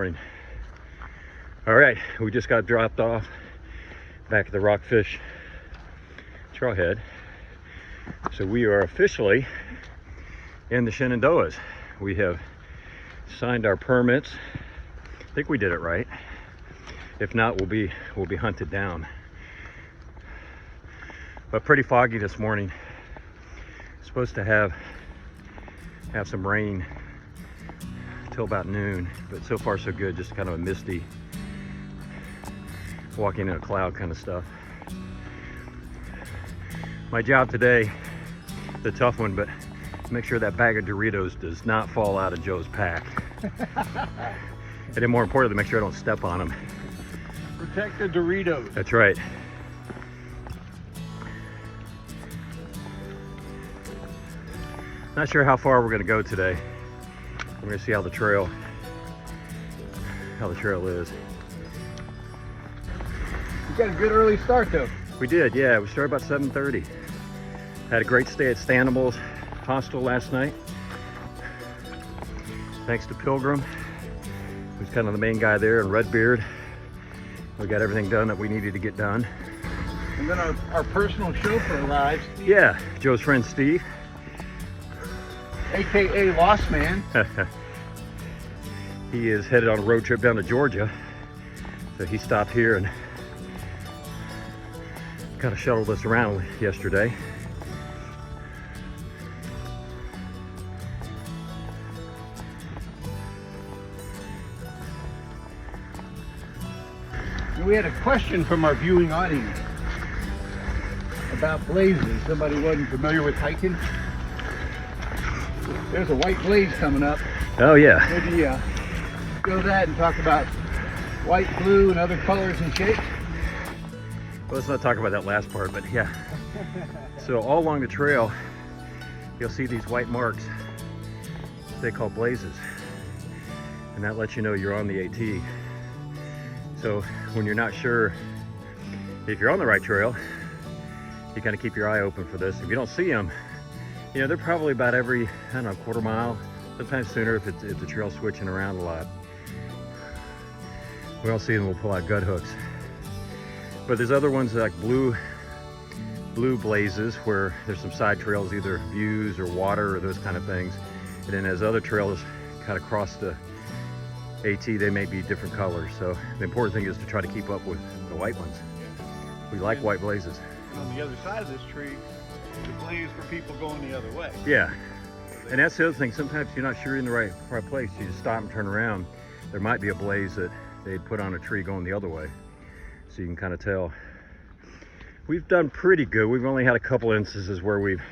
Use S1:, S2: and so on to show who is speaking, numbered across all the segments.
S1: Morning. All right, we just got dropped off back at the Rockfish Trailhead. So we are officially in the Shenandoahs. We have signed our permits. I think we did it right. If not, we'll be hunted down. But pretty foggy this morning. Supposed to have some rain till about noon, but so far so good. Just kind of a misty, walking in a cloud kind of stuff. My job today, the tough one, but make sure that bag of Doritos does not fall out of Joe's pack. And then more importantly, make sure I don't step on them.
S2: Protect the Doritos.
S1: That's right. Not sure how far we're going to go today. We're going to see how the trail is.
S2: You got a good early start though.
S1: We did, yeah. We started about 7:30. Had a great stay at Stanimal's Hostel last night. Thanks to Pilgrim, who's kind of the main guy there, and Redbeard. We got everything done that we needed to get done.
S2: And then our personal chauffeur arrives.
S1: Yeah, Joe's friend Steve.
S2: AKA Lost Man.
S1: He is headed on a road trip down to Georgia. So he stopped here and kind of shuttled us around yesterday.
S2: We had a question from our viewing audience about blazes. Somebody wasn't familiar with hiking. There's a white blaze coming up.
S1: Oh yeah.
S2: Maybe go to that and talk about white, blue, and other colors and shapes.
S1: Well, let's not talk about that last part, but yeah. So all along the trail, you'll see these white marks they call blazes. And that lets you know you're on the AT. So when you're not sure if you're on the right trail, you kind of keep your eye open for this. If you don't see them, you know, they're probably about every, I don't know, quarter mile, sometimes sooner if the trail's switching around a lot. We don't see them, we'll pull out gut hooks. But there's other ones like blue blazes where there's some side trails, either views or water or those kind of things. And then as other trails kind of cross the AT, they may be different colors. So the important thing is to try to keep up with the white ones. We like white blazes.
S2: And on the other side of this tree, the blaze for people going the other way.
S1: Yeah, and that's the other thing. Sometimes you're not sure you're in the right place. You just stop and turn around. There might be a blaze that they'd put on a tree going the other way. So you can kind of tell. We've done pretty good. We've only had a couple instances where we've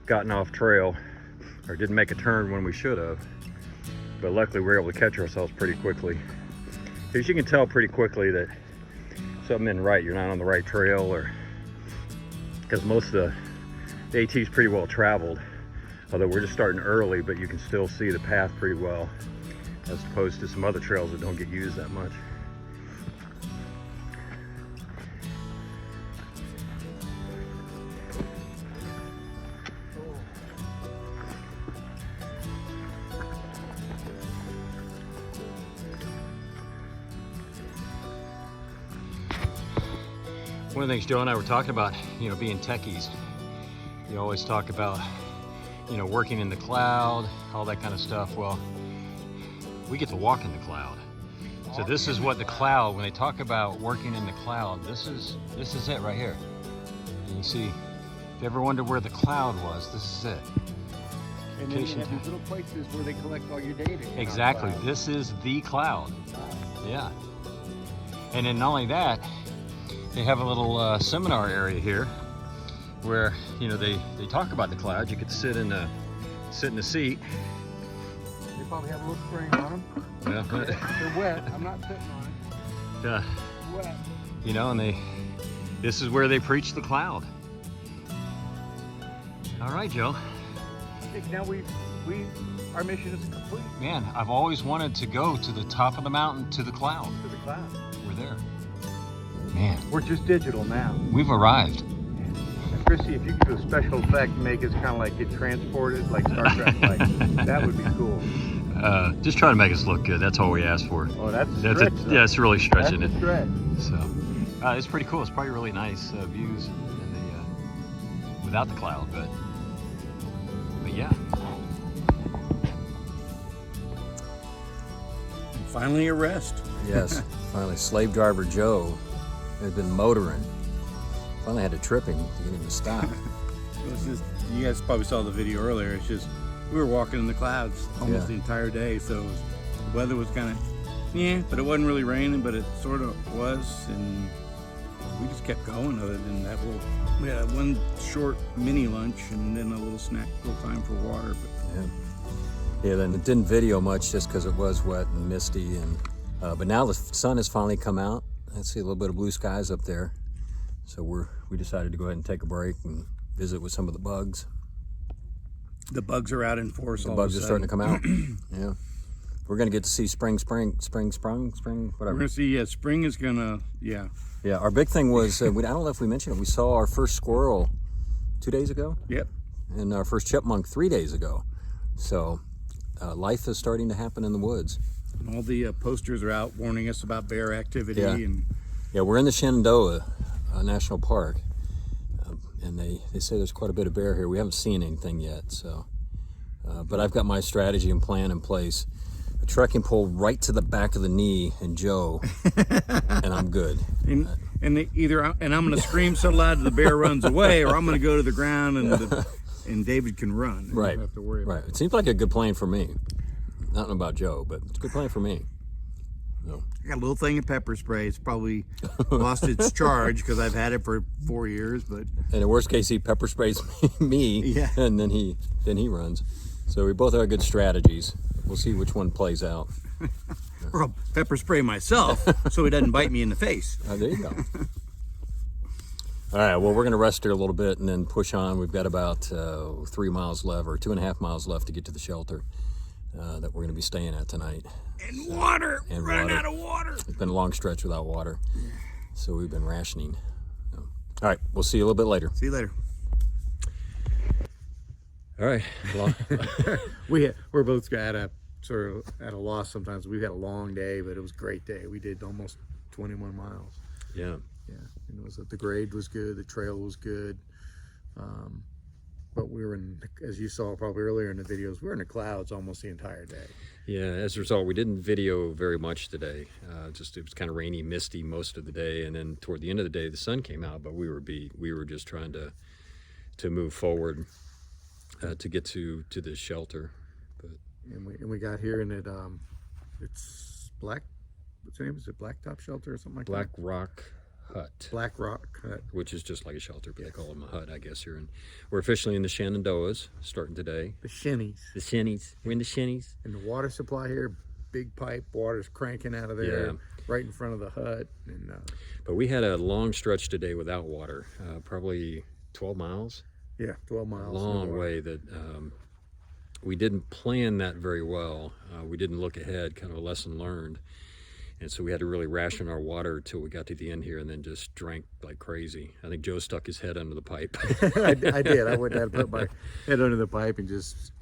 S1: gotten off trail or didn't make a turn when we should have. But luckily we were able to catch ourselves pretty quickly. Because you can tell pretty quickly that something isn't right. You're not on the right trail, or because most of the AT is pretty well traveled. Although we're just starting early, but you can still see the path pretty well, as opposed to some other trails that don't get used that much. One of the things Joe and I were talking about, you know, being techies. You always talk about, you know, working in the cloud, all that kind of stuff. Well, we get to walk in the cloud. So this is what the cloud, when they talk about working in the cloud, this is it right here. And you see, if you ever wonder where the cloud was, this is it.
S2: And then you have these little places where they collect all your data.
S1: Exactly, this is the cloud. Yeah. And then not only that, they have a little seminar area here where, you know, they talk about the clouds. You could sit in the seat.
S2: They probably have a little spring on them.
S1: Yeah.
S2: They're wet. I'm not sitting on it.
S1: Yeah.
S2: Wet.
S1: You know, and this is where they preach the cloud. All right, Joe.
S2: I think now our mission is complete.
S1: Man, I've always wanted to go to the top of the mountain to the cloud.
S2: To the cloud.
S1: We're there. Man.
S2: We're just digital now.
S1: We've arrived.
S2: Chrissy, if you could do a special effect, make us kind of like get transported, like Star Trek, like that would be cool.
S1: Just try to make us look good. That's all we ask for.
S2: Oh, that's a stretch.
S1: Yeah, it's really stretching
S2: that's
S1: it.
S2: a stretch.
S1: So it's pretty cool. It's probably really nice views in the without the cloud, but yeah.
S2: Finally a rest.
S3: Yes, finally. Slave driver Joe had been motoring. Finally had to trip him to get him to stop.
S2: It was just, you guys probably saw the video earlier. It's just, we were walking in the clouds almost the entire day, so the weather was kind of, but it wasn't really raining, but it sort of was, and we just kept going other than that little, we had one short mini lunch and then a little snack, little time for water. But
S3: Yeah, then it didn't video much just because it was wet and misty, and but now the sun has finally come out. I see a little bit of blue skies up there, so we decided to go ahead and take a break and visit with some of the bugs.
S2: the bugs are out in force.
S3: The bugs are starting to come out. Yeah, we're gonna get to see spring, whatever.
S2: We're gonna see. Spring is gonna. Yeah.
S3: Yeah, our big thing was I don't know if we mentioned it. We saw our first squirrel 2 days ago.
S2: Yep.
S3: And our first chipmunk 3 days ago. So life is starting to happen in the woods.
S2: And all the posters are out warning us about bear activity.
S3: Yeah.
S2: And
S3: Yeah, we're in the Shenandoah National Park, and they say there's quite a bit of bear here. We haven't seen anything yet, so. But I've got my strategy and plan in place. A trekking pole right to the back of the knee and Joe, and I'm good.
S2: and I'm gonna scream so loud that the bear runs away, or I'm gonna go to the ground and David can run. And
S3: Right.
S2: Don't have to worry about
S3: Right. It seems like a good plan for me. Not about Joe, but it's a good plan for me. So.
S2: I got a little thing of pepper spray. It's probably lost its charge because I've had it for 4 years. But
S3: And in worst case, he pepper sprays me,
S2: Yeah.
S3: and then he runs. So we both have good strategies. We'll see which one plays out.
S2: or I'll pepper spray myself so it doesn't bite me in the face.
S3: There you go. All right, well, we're going to rest here a little bit and then push on. We've got about 3 miles left, or 2.5 miles left to get to the shelter that we're going to be staying at tonight.
S2: And water.
S3: And
S2: Running
S3: water.
S2: out of water.
S3: It's been a long stretch without water, so we've been rationing. All right, we'll see you a little bit later.
S2: See you later.
S3: All right.
S2: We're both at a loss sometimes. We've had a long day, but it was a great day. We did almost 21 miles.
S3: Yeah.
S2: Yeah, and the grade was good, the trail was good, but we were in, as you saw probably earlier in the videos, we were in the clouds almost the entire day.
S3: Yeah, as a result, we didn't video very much today. It was kind of rainy, misty most of the day, and then toward the end of the day, the sun came out. But we were beat. We were just trying to move forward to get to the shelter. But
S2: And we got here, and it's What's the name? Is it Blacktop Shelter or something like that?
S3: Blackrock Hut.
S2: Blackrock Hut.
S3: Which is just like a shelter, but they call them a hut, I guess. We're officially in the Shenandoahs, starting today.
S2: The shinnies.
S3: The Shinnies. We're in the Shinnies.
S2: And the water supply here, big pipe, water's cranking out of there,
S3: Yeah.
S2: right in front of the hut. And
S3: But we had a long stretch today without water, probably 12 miles.
S2: yeah, 12 miles.
S3: Long way that we didn't plan that very well. We didn't look ahead, kind of a lesson learned. And so we had to really ration our water till we got to the end here, and then just drank like crazy. I think Joe stuck his head under the pipe.
S2: I did. I went down and put my head under the pipe and just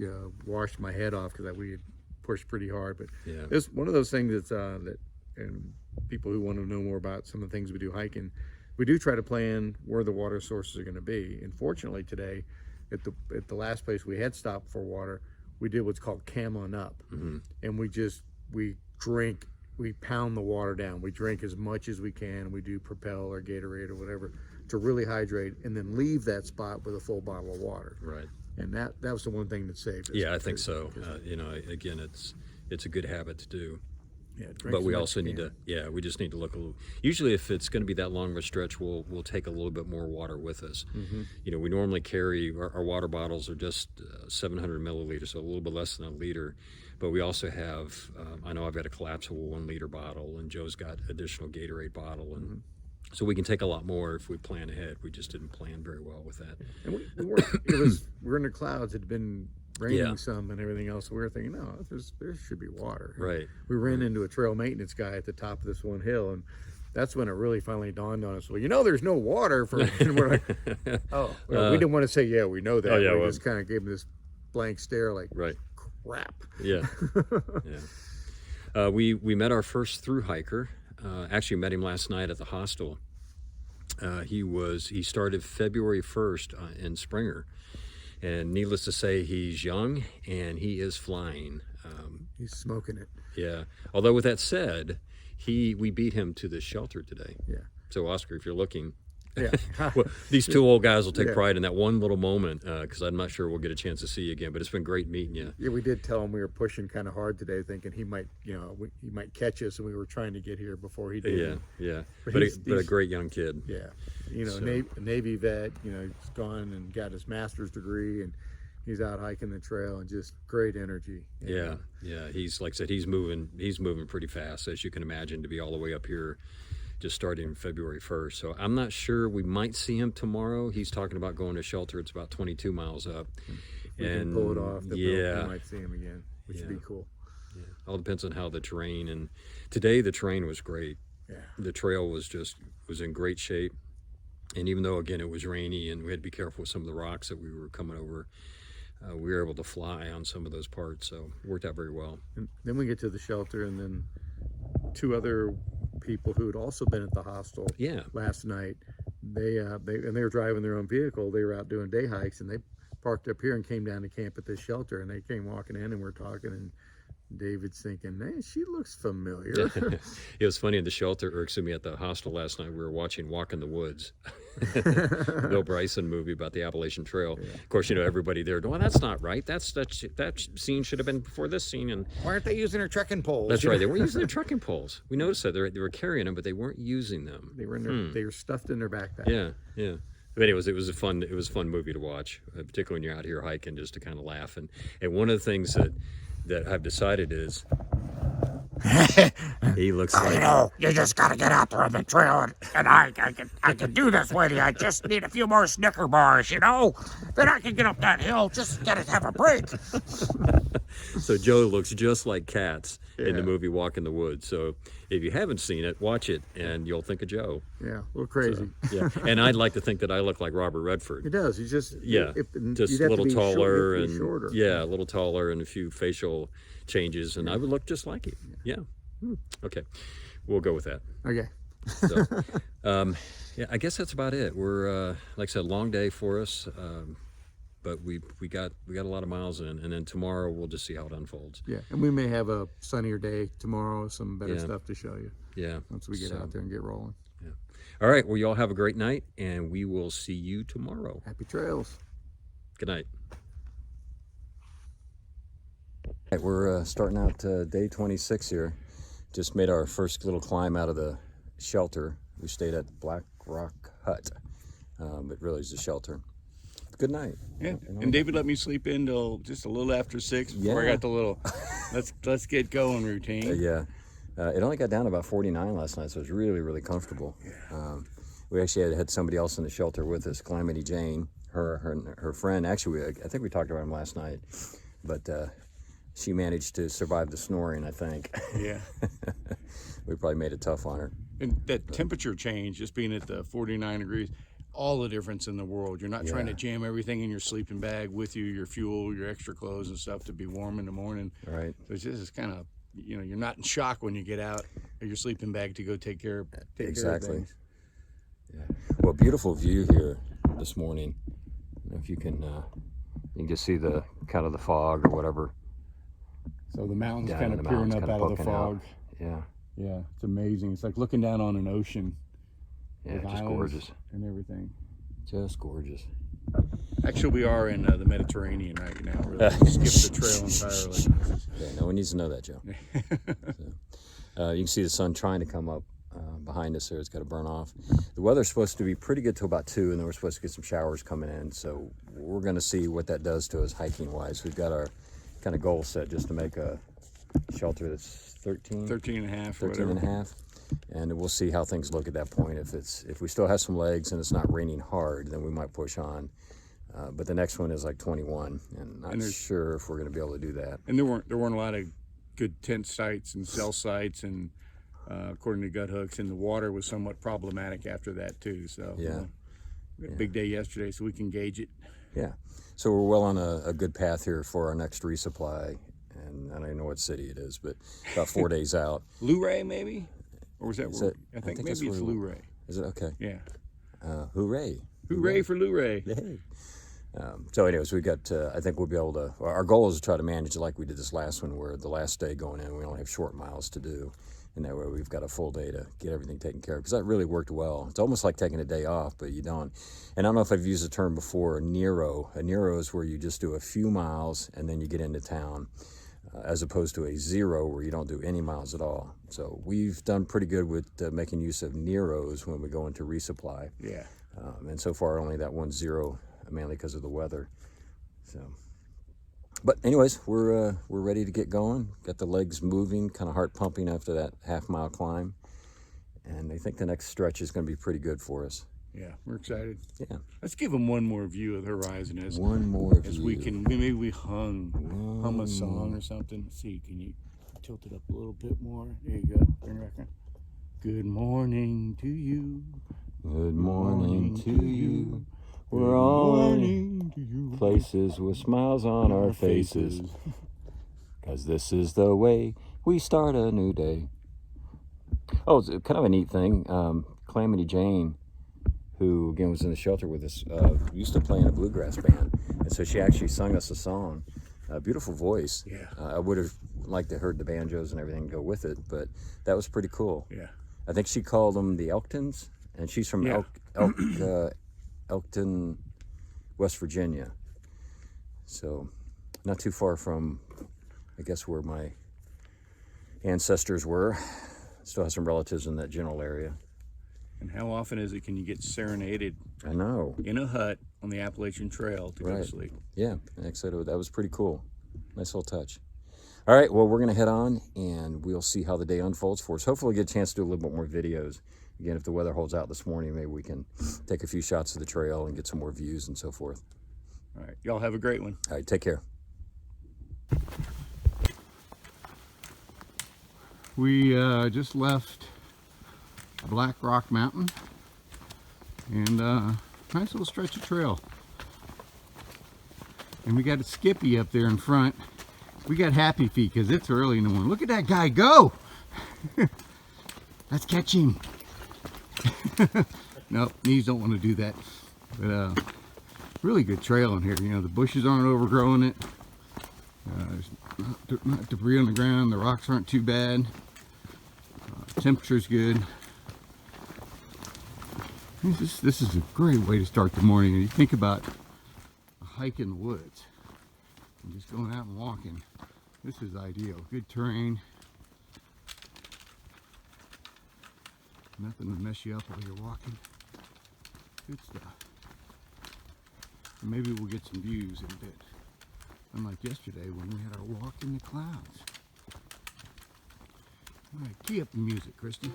S2: washed my head off because we had pushed pretty hard. But
S3: Yeah.
S2: it's one of those things that and people who want to know more about some of the things we do hiking, we do try to plan where the water sources are going to be. And fortunately today, at the last place we had stopped for water, we did what's called cameling up, and we pound the water down. We drink as much as we can. We do Propel or Gatorade or whatever to really hydrate, and then leave that spot with a full bottle of water.
S3: Right.
S2: And that was the one thing that saved us.
S3: Yeah, I think so. Again, it's a good habit to do.
S2: Yeah, drink
S3: But
S2: as
S3: we
S2: much
S3: also
S2: as
S3: need
S2: you
S3: to, we just need to look a little. Usually, if it's going to be that long of a stretch, we'll take a little bit more water with us. We normally carry our water bottles are just 700 milliliters, so a little bit less than a liter. But we also have, I know I've got a collapsible 1 liter bottle, and Joe's got additional Gatorade bottle, and so we can take a lot more if we plan ahead. We just didn't plan very well with that.
S2: And we're in the clouds. It had been raining some and everything else. So we were thinking, no, there should be water.
S3: Right.
S2: We ran into a trail maintenance guy at the top of this one hill, and that's when it really finally dawned on us. Well, there's no water for. And we're like, we didn't want to say, yeah, we know that.
S3: Yeah,
S2: we
S3: well,
S2: just kind of gave him this blank stare, like,
S3: Right.
S4: wrap.
S3: Yeah, yeah. We met our first through hiker. Actually met him last night at the hostel. He started February 1st in Springer, and needless to say, he's young and he is flying.
S4: He's smoking it.
S3: Yeah. Although with that said, we beat him to the shelter today.
S4: Yeah.
S3: So Oscar, if you're looking,
S4: Yeah.
S3: well, these two old guys will take
S4: Yeah.
S3: pride in that one little moment, because I'm not sure we'll get a chance to see you again. But it's been great meeting you.
S4: Yeah, we did tell him we were pushing kind of hard today, thinking he might, he might catch us, and we were trying to get here before he did.
S3: Yeah, yeah.
S4: But
S3: But,
S4: he's-
S3: a great young kid.
S4: Yeah,
S3: So-
S4: Navy vet. He's gone and got his master's degree, and he's out hiking the trail, and just great energy.
S3: Yeah, yeah. He's, like I said, he's moving pretty fast, as you can imagine, to be all the way up here, just starting February 1st. So I'm not sure. We might see him tomorrow. He's talking about going to shelter. It's about 22 miles up.
S4: If we can pull it off, then
S3: yeah,
S4: we might see him again, which would be cool.
S3: yeah. All depends on how the terrain. And today the terrain was great.
S4: Yeah.
S3: The trail was in great shape. And even though, again, it was rainy and we had to be careful with some of the rocks that we were coming over, we were able to fly on some of those parts. So it worked out very well.
S4: And then we get to the shelter, and then two other people who had also been at the hostel
S3: Yeah.
S4: last night, they were driving their own vehicle. They were out doing day hikes, and they parked up here and came down to camp at this shelter, and they came walking in, and we're talking, and David's thinking, "Man, she looks familiar."
S3: It was funny at the shelter, or excuse me, at the hostel last night. We were watching Walk in the Woods, Bill Bryson movie about the Appalachian Trail.
S4: Yeah.
S3: Of course, everybody there. Well, that's not right. That scene should have been before this scene. And
S4: Why aren't they using their trekking poles?
S3: that's right. They weren't using their trekking poles. We noticed that they were carrying them, but they weren't using them.
S4: They were in their, they were stuffed in their backpack.
S3: Yeah, yeah. But anyways, it was a fun movie to watch, particularly when you're out here hiking, just to kind of laugh. And one of the things that I've decided is he looks like
S5: You just gotta get out there on the trail, and I can do this with you. I just need a few more Snicker bars, Then I can get up that hill. Just gotta have a break.
S3: So Joe looks just like Katz in the
S4: Yeah.
S3: movie Walk in the Woods. So if you haven't seen it, watch it and you'll think of Joe.
S4: Yeah, a little crazy.
S3: Yeah, and I'd like to think that I look like Robert Redford.
S4: It does. He's just
S3: Yeah, just
S4: you'd
S3: a
S4: have
S3: little
S4: to be
S3: taller
S4: be
S3: and
S4: shorter.
S3: yeah, a little taller and a few facial changes, and I would look just like him. Yeah. Okay, we'll go with that.
S4: Okay.
S3: So, yeah, I guess that's about it. We're like I said, long day for us, but we got a lot of miles in, and then tomorrow we'll just see how it unfolds.
S4: Yeah, and we may have a sunnier day tomorrow. Some better
S3: Yeah.
S4: stuff to show you
S3: Yeah.
S4: once we get
S3: So,
S4: out there and get rolling.
S3: Yeah. All right. Well, y'all have a great night, and we will see you tomorrow.
S4: Happy trails.
S3: Good night. All right, we're starting out day 26 here. Just made our first little climb out of the shelter. We stayed at Blackrock Hut, but really it's a shelter. Good night.
S2: Yeah, and David let me sleep in till just a little after 6 before I
S3: Yeah.
S2: got the little let's get going routine.
S3: Yeah. It only got down to about 49 last night, so it was really, really comfortable. We actually had somebody else in the shelter with us, Calamity Jane, her friend. Actually, I think we talked about him last night, but she managed to survive the snoring, I think.
S2: Yeah.
S3: We probably made it tough on her.
S2: And that temperature change, just being at the 49 degrees, all the difference in the world. You're not trying to jam everything in your sleeping bag with you, your fuel, your extra clothes and stuff to be warm in the morning.
S3: All right.
S2: So it's just kind of, you're not in shock when you get out of your sleeping bag to go take care of
S3: Exactly.
S2: things.
S3: Yeah. Well, beautiful view here this morning. I don't know if you can just see the kind of the fog or whatever.
S2: So the mountains
S3: Down
S2: kind
S3: in
S2: of
S3: the
S2: peering
S3: mountains,
S2: up
S3: kinda
S2: out of the
S3: poking out.
S2: fog.
S3: Yeah.
S2: Yeah, it's amazing. It's like looking down on an ocean.
S3: Yeah,
S2: with
S3: just
S2: islands
S3: gorgeous.
S2: and everything.
S3: Just gorgeous.
S2: Actually, we are in the Mediterranean right now. We're like, skip the trail entirely.
S3: Yeah, no one needs to know that, Joe. So, you can see the sun trying to come up behind us there. It's got to burn off. The weather's supposed to be pretty good till about 2, and then we're supposed to get some showers coming in. So we're going to see what that does to us hiking-wise. We've got our kind of goal set just to make a shelter that's 13
S2: 13 and a half,
S3: 13 and a half. And we'll see how things look at that point. If we still have some legs and it's not raining hard, then we might push on. But the next one is like 21, and I'm not sure if we're going to be able to do that.
S2: And there weren't a lot of good tent sites and cell sites, and according to Gut Hooks, and the water was somewhat problematic after that too. So
S3: Yeah.
S2: we had a big day yesterday, so we can gauge it.
S3: Yeah. So we're well on a good path here for our next resupply. I don't even know what city it is, but about 4 days out.
S2: Luray, maybe? Or was that
S3: Is
S2: where?
S3: it-
S2: I think
S3: that's
S2: maybe it's
S3: where-
S2: Luray.
S3: Is it okay?
S2: Yeah.
S3: Hooray!
S2: Hooray for Luray.
S3: Hey. So anyways, we got, I think we'll be able to, our goal is to try to manage it like we did this last one, where the last day going in, we only have short miles to do. And that way we've got a full day to get everything taken care of. Because that really worked well. It's almost like taking a day off, but you don't. And I don't know if I've used the term before, a Nero. A Nero is where you just do a few miles and then you get into town, as opposed to a zero where you don't do any miles at all. So we've done pretty good with making use of Neros when we go into resupply.
S2: Yeah.
S3: And so far only that 1 0, mainly because of the weather. So, but anyways, we're ready to get going. Got the legs moving, kind of heart pumping after that half-mile climb, and I think the next stretch is going to be pretty good for us.
S2: Yeah, we're excited.
S3: Yeah.
S2: Let's give them one more view of the horizon as
S3: One more
S2: as
S3: view.
S2: we can. Maybe we hum a song or something. Let's see, can you tilt it up a little bit more? There you go. Turn it back on. Good morning to you.
S3: Good morning to you. We're all in places with smiles on our faces, 'cause this is the way we start a new day. Oh, it's kind of a neat thing. Calamity Jane, who again was in the shelter with us, used to play in a bluegrass band, and so she actually sung us a song. Beautiful voice.
S2: Yeah.
S3: I would have liked to heard the banjos and everything go with it, but that was pretty cool.
S2: Yeah.
S3: I think she called them the Elktons, and she's from
S2: Yeah.
S3: Elkton, West Virginia. So not too far from, I guess, where my ancestors were. Still have some relatives in that general area.
S2: And how often is it can you get serenaded
S3: I know.
S2: in a hut on the Appalachian Trail to go to
S3: Right.
S2: sleep?
S3: Yeah, like I said, that was pretty cool. Nice little touch. All right, well, we're going to head on, and we'll see how the day unfolds for us. Hopefully get a chance to do a little bit more videos. Again, if the weather holds out this morning, maybe we can take a few shots of the trail and get some more views and so forth.
S2: All right. Y'all have a great one.
S3: All right, take care.
S4: We just left Blackrock Mountain, and nice little stretch of trail. And we got a Skippy up there in front. We got happy feet because it's early in the morning. Look at that guy go! Let's catch him. Nope, knees don't want to do that. But really good trail in here. You know, the bushes aren't overgrowing it. There's not debris on the ground. The rocks aren't too bad. Temperature's good. This is a great way to start the morning. And you think about a hike in the woods and just going out and walking. This is ideal. Good terrain. Nothing to mess you up while you're walking. Good stuff. And maybe we'll get some views in a bit. Unlike yesterday when we had our walk in the clouds. All right, key up the music, Christy.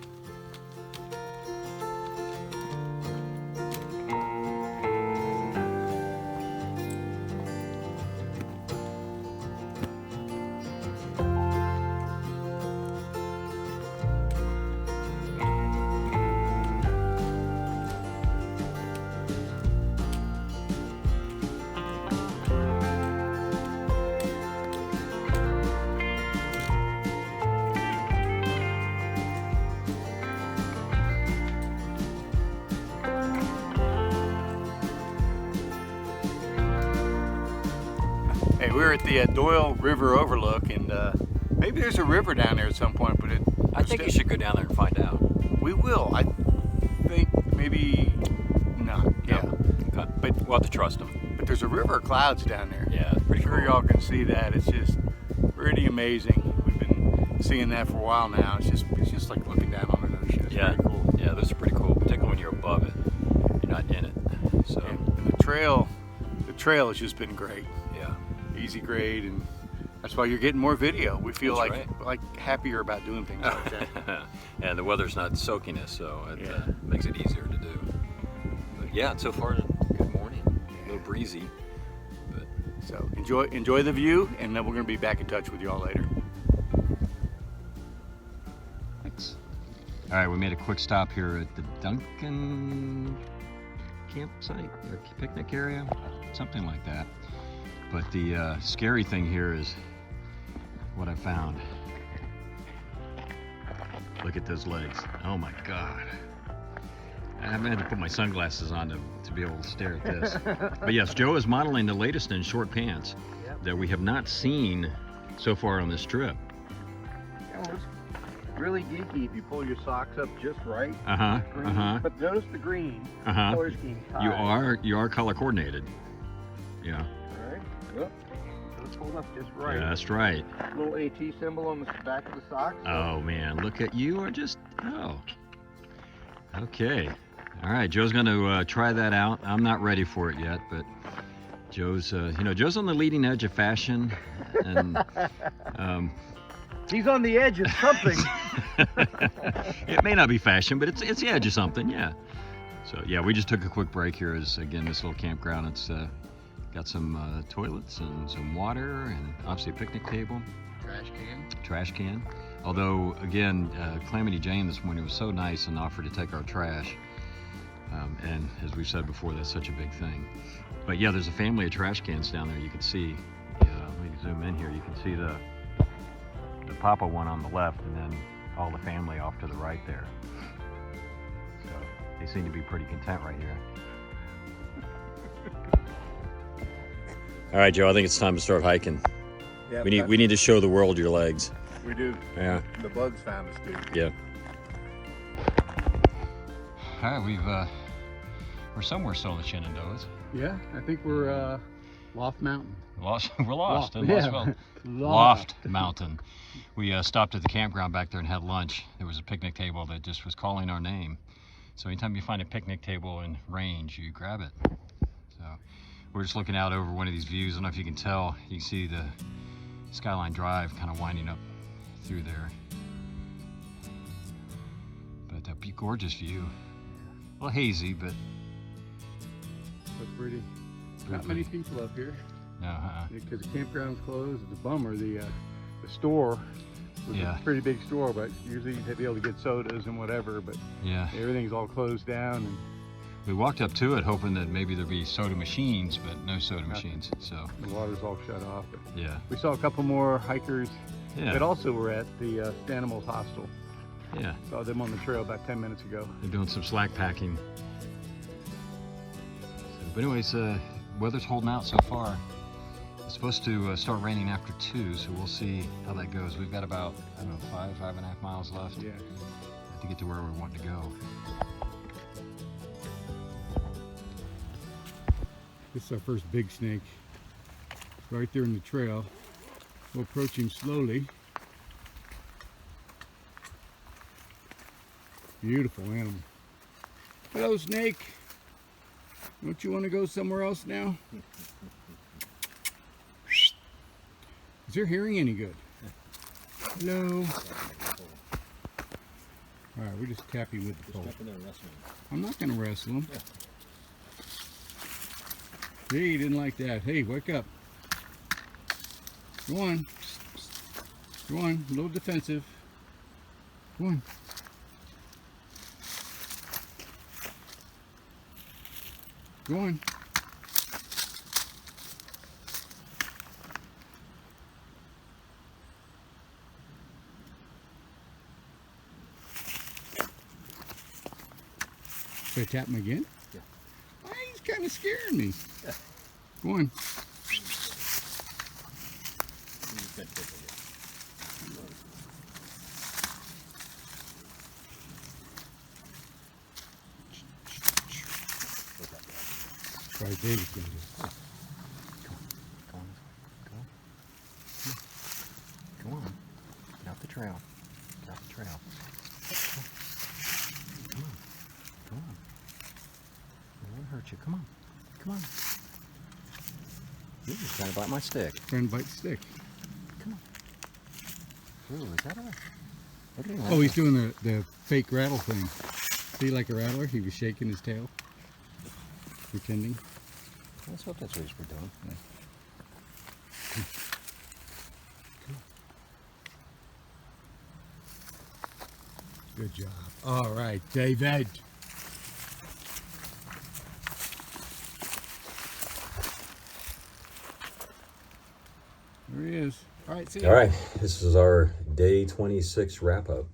S2: Hey, we're at the Doyle River Overlook, and maybe there's a river down there at some point, but
S3: I think you should go down there and find out.
S2: We will. I think maybe not. Yeah.
S3: Okay.
S2: But
S3: We'll have to trust them.
S2: But there's a river of clouds down there.
S3: Yeah, it's pretty
S2: Sure,
S3: cool.
S2: y'all can see that. It's just pretty amazing. We've been seeing that for a while now. It's just like looking down on an ocean. It's
S3: Yeah,
S2: pretty cool.
S3: yeah, those are pretty cool, particularly when you're above it. You're not in it. So,
S2: And the trail has just been great.
S3: yeah.
S2: Easy grade, and that's why you're getting more video. We feel
S3: That's
S2: like happier about doing things like that.
S3: And the weather's not soaking us, so it
S2: Yeah.
S3: makes it easier to do. But yeah, so far, good morning. A little breezy. But
S2: So enjoy the view, and then we're going to be back in touch with y'all later.
S3: thanks. All right, we made a quick stop here at the Duncan campsite or picnic area, something like that. But the scary thing here is
S1: what I found. Look at those legs. Oh my God. I haven't had to put my sunglasses on to be able to stare at this. But yes, Joe is modeling the latest in short pants that we have not seen so far on this trip.
S2: Yeah, well, it's really geeky if you pull your socks up just right.
S1: Uh-huh.
S2: But notice the green color scheme.
S1: You are color coordinated. Yeah.
S2: All right. Yep. So it's pulled up just right.
S1: Yeah, that's right.
S2: Little AT symbol on the back of the socks.
S1: Oh man, look at you are just Okay. All right, Joe's going to try that out. I'm not ready for it yet, but Joe's Joe's on the leading edge of fashion, and
S2: he's on the edge of something.
S1: it may not be fashion, but it's the edge of something, yeah. So yeah, we just took a quick break here. As again, this little campground, it's got some toilets and some water, and obviously a picnic table, trash can. Although again, Calamity Jane this morning was so nice and offered to take our trash. And as we've said before, that's such a big thing. But yeah, there's a family of trash cans down there. You can see, let me zoom in here. You can see the Papa one on the left, and then all the family off to the right there. So they seem to be pretty content right here. All right, Joe, I think it's time to start hiking.
S2: Yeah,
S1: We need to show the world your legs.
S2: We do.
S1: Yeah.
S2: The bugs found us too.
S1: Yeah. All right, we're somewhere still in the Shenandoahs.
S4: Yeah, I think we're Loft Mountain.
S1: We're lost in
S4: Yeah.
S1: Lost Loft Mountain. We stopped at the campground back there and had lunch. There was a picnic table that just was calling our name. So anytime you find a picnic table in range, you grab it. So we're just looking out over one of these views. I don't know if you can tell. You can see the Skyline Drive kind of winding up through there. But a gorgeous view. A little hazy, but
S4: Pretty. Not many people up here.
S1: no.
S4: Because the campground's closed. It's a bummer. The store was
S1: Yeah.
S4: a pretty big store, but usually you'd be able to get sodas and whatever, but
S1: Yeah.
S4: everything's all closed down. And
S1: We walked up to it hoping that maybe there'd be soda machines, but no soda machines. So
S4: the water's all shut off. But
S1: yeah.
S4: we saw a couple more hikers that
S1: Yeah.
S4: also were at the Animals Hostel.
S1: Yeah.
S4: Saw them on the trail about 10 minutes ago.
S1: They're doing some slack packing. But anyways, weather's holding out so far. It's supposed to start raining after 2, so we'll see how that goes. We've got about, I don't know, 5.5 miles left
S4: Yeah.
S1: to get to where we want to go.
S4: This is our first big snake. Right there in the trail. We'll approach him slowly. Beautiful animal. Hello, snake. Don't you want to go somewhere else now? Is your hearing any good? Hello. All right, we just tap him with the pole. I'm not going to wrestle him. Hey, he didn't like that. Hey, wake up. Go on. Go on. A little defensive. Go on. Go on. Should I tap him again?
S1: Yeah.
S4: Oh, he's kind of scaring me. Yeah. Go on. Sorry, David's gonna do it.
S1: Come on. Get off the trail. Get off the trail. Come on. Come on. I won't hurt you. Come on. Come on. You're just trying to bite my stick.
S4: Trying to bite the stick.
S1: Come on. Ooh, is that a...
S4: Oh, he's doing the fake rattle thing. See, like a rattler? He was shaking his tail. Pretending.
S1: Let's hope that's what he's doing. Yeah.
S4: Good job. All right, David.
S2: There he is. All right, see you.
S1: All right, this is our day 26 wrap up.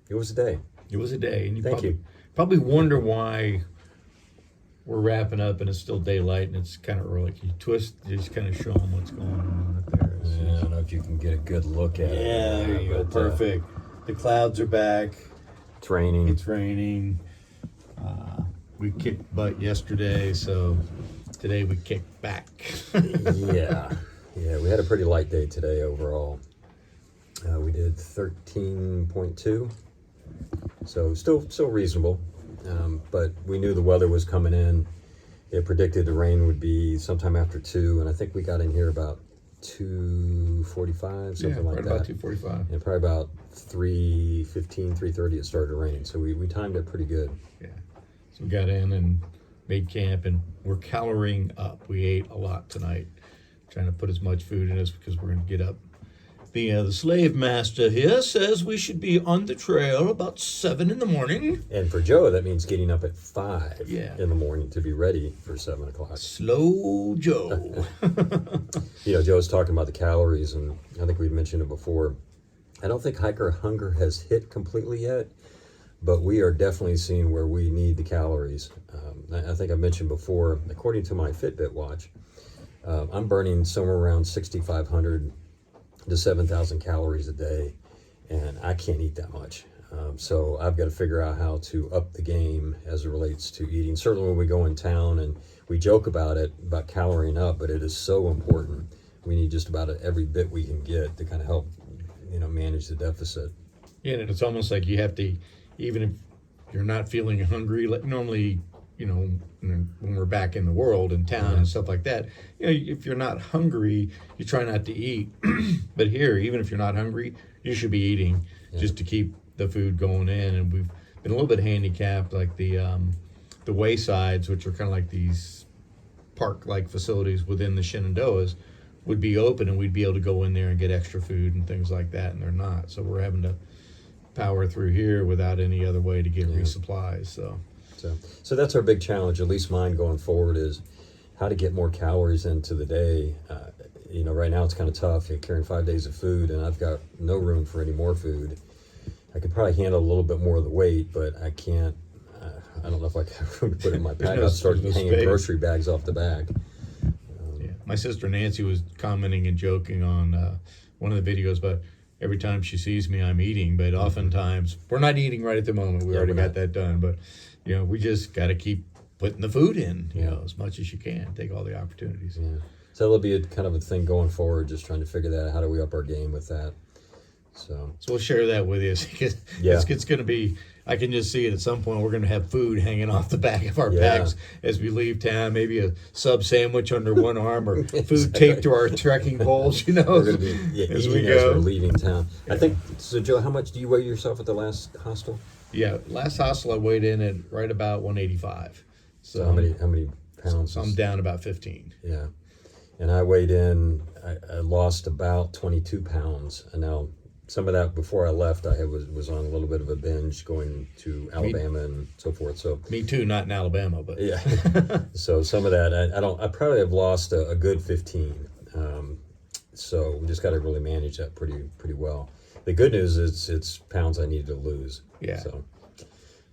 S1: It was a day.
S6: It was a day, and
S1: Thank you.
S6: probably wonder why we're wrapping up and it's still daylight and it's kind of early. Can you just kind of show them what's going on up there?
S1: I don't know if you can get a good look at it.
S6: Yeah, there you go.
S1: but,
S6: Perfect. The clouds are back.
S1: It's raining.
S6: It's raining. We kicked butt yesterday, so today we kicked back.
S1: Yeah, we had a pretty light day today overall. We did 13.2, so still reasonable. But we knew the weather was coming in. It predicted the rain would be sometime after 2, and I think we got in here about 2:45, something like that.
S6: About 2:45.
S1: And probably about 3:15, 3:30 it started to rain. So we timed it pretty good.
S6: Yeah. So we got in and made camp, and we're calorying up. We ate a lot tonight, trying to put as much food in us because we're going to get up. The slave master here says we should be on the trail about 7 in the morning.
S1: And for Joe, that means getting up at 5
S6: Yeah.
S1: in the morning to be ready for 7 o'clock.
S6: Slow Joe.
S1: Joe's talking about the calories, and I think we've mentioned it before. I don't think hiker hunger has hit completely yet, but we are definitely seeing where we need the calories. I think I mentioned before, according to my Fitbit watch, I'm burning somewhere around 6,500 to 7,000 calories a day, and I can't eat that much. So I've got to figure out how to up the game as it relates to eating. Certainly when we go in town, and we joke about it, about calorying up, but it is so important. We need just about every bit we can get to kind of help, manage the deficit.
S6: Yeah, and it's almost like you have to, even if you're not feeling hungry, like normally, when we're back in the world, in town and stuff like that, if you're not hungry, you try not to eat. But here, even if you're not hungry, you should be eating just to keep the food going in. And we've been a little bit handicapped, like the waysides, which are kind of like these park-like facilities within the Shenandoahs, would be open, and we'd be able to go in there and get extra food and things like that, and they're not. So we're having to power through here without any other way to get resupplies. So
S1: that's our big challenge, at least mine going forward, is how to get more calories into the day. Right now it's kind of tough. You're carrying 5 days of food, and I've got no room for any more food. I could probably handle a little bit more of the weight, but I can't. I don't know if I can have room to put it in my pack. I'll start hanging
S6: space.
S1: grocery bags off the back.
S6: My sister Nancy was commenting and joking on one of the videos about every time she sees me, I'm eating, but oftentimes we're not eating right at the moment. We already got that done, but we just got to keep putting the food in, as much as you can. Take all the opportunities.
S1: Yeah. So that'll be kind of a thing going forward, just trying to figure that out. How do we up our game with that? So
S6: we'll share that with you. It's going to be, I can just see it at some point. We're going to have food hanging off the back of our packs as we leave town. Maybe a sub sandwich under one arm, or food taped to our trekking poles.
S1: We're going to be
S6: as
S1: eating
S6: we go.
S1: as we're leaving town. I think so. Joe, how much do you weigh yourself at the last hostel?
S6: Yeah, last hostel I weighed in at right about 185.
S1: So how many pounds?
S6: So I'm down about 15.
S1: Yeah, and I weighed in. I lost about 22 pounds, and now. Some of that before I left, I was on a little bit of a binge going to Alabama and so forth. So
S6: me too, not in Alabama, but
S1: yeah. So some of that I probably have lost a good 15. So we just got to really manage that pretty well. The good news is it's pounds I needed to lose.
S6: Yeah.
S1: So,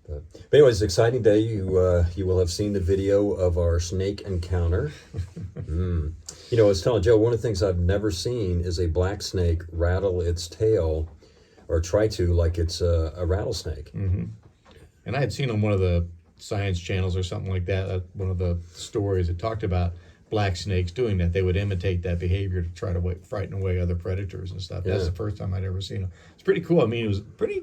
S1: but anyways, exciting day. You will have seen the video of our snake encounter. I was telling Joe, one of the things I've never seen is a black snake rattle its tail or try to like it's a rattlesnake.
S6: Mm-hmm. And I had seen on one of the science channels or something like that, one of the stories that talked about black snakes doing that. They would imitate that behavior to try to frighten away other predators and stuff.
S1: Yeah.
S6: That's the first time I'd ever seen them. It's pretty cool. I mean, it was pretty...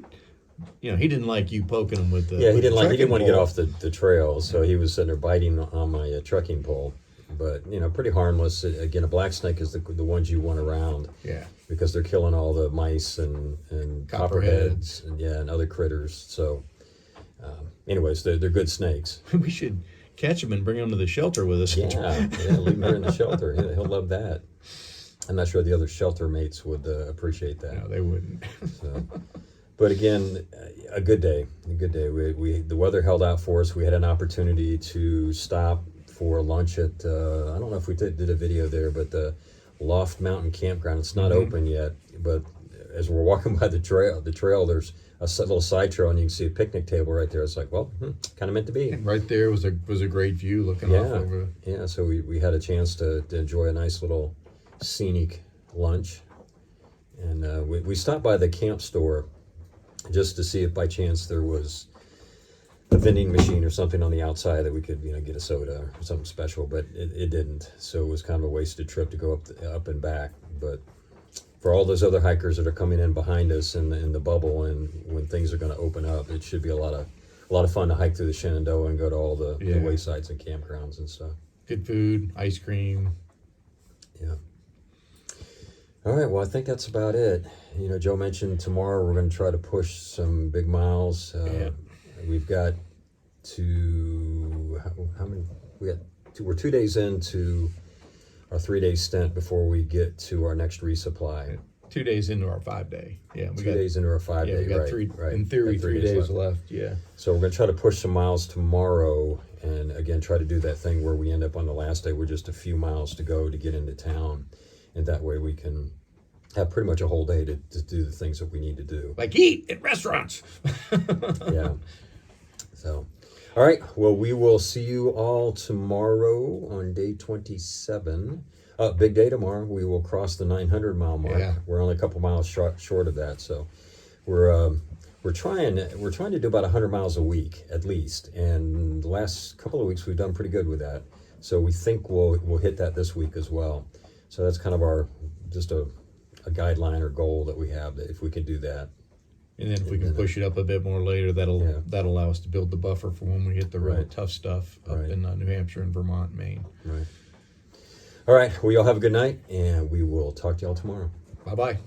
S6: he didn't like you poking him with the...
S1: Yeah, he didn't want to get
S6: pole.
S1: off the trail, so he was sitting there biting on my trekking pole. But, pretty harmless. Again, a black snake is the ones you want around.
S6: Yeah.
S1: Because they're killing all the mice and copperheads and other critters. So, anyways, they're good snakes.
S6: We should catch him and bring him to the shelter with us.
S1: Yeah, leave him here in the shelter. He'll love that. I'm not sure the other shelter mates would appreciate that.
S6: No, they wouldn't.
S1: So, but again, a good day. We the weather held out for us. We had an opportunity to stop for lunch at, I don't know if we did a video there, but the
S3: Loft Mountain Campground. It's not open yet, but as we're walking by the trail, there's a little side trail, and you can see a picnic table right there. It's like, well, kind of meant to be.
S6: And right there was a great view looking off over.
S3: Yeah, so we had a chance to enjoy a nice little scenic lunch. And we stopped by the camp store just to see if by chance there was a vending machine or something on the outside that we could, get a soda or something special, but it didn't. So it was kind of a wasted trip to go up and back. But for all those other hikers that are coming in behind us in the bubble, and when things are going to open up, it should be a lot of fun to hike through the Shenandoah and go to all the waysides and campgrounds and stuff.
S6: Good food, ice cream.
S3: Yeah. All right, well, I think that's about it. Joe mentioned tomorrow we're going to try to push some big miles. We've got how many? We're 2 days into our 3-day stint before we get to our next resupply.
S6: 2 days into our 5-day. Yeah,
S3: we 2 days into our 5-day.
S6: Yeah, we got
S3: right.
S6: In theory, 3 days left. Yeah.
S3: So we're going to try to push some miles tomorrow, and again, try to do that thing where we end up on the last day with just a few miles to go to get into town, and that way we can have pretty much a whole day to do the things that we need to do.
S6: Like eat at restaurants.
S3: Yeah. So, all right. Well, we will see you all tomorrow on day 27. Big day tomorrow. We will cross the 900-mile mark.
S6: Yeah.
S3: We're only a couple miles short of that. So, we're trying to do about 100 miles a week at least. And the last couple of weeks we've done pretty good with that. So we think we'll hit that this week as well. So that's kind of our just a guideline or goal that we have, that if we can do that.
S6: And then if we can push it up a bit more later, that'll allow us to build the buffer for when we hit the real tough stuff up in New Hampshire and Vermont and Maine.
S3: Right. All right. Well, y'all have a good night, and we will talk to y'all tomorrow.
S6: Bye-bye.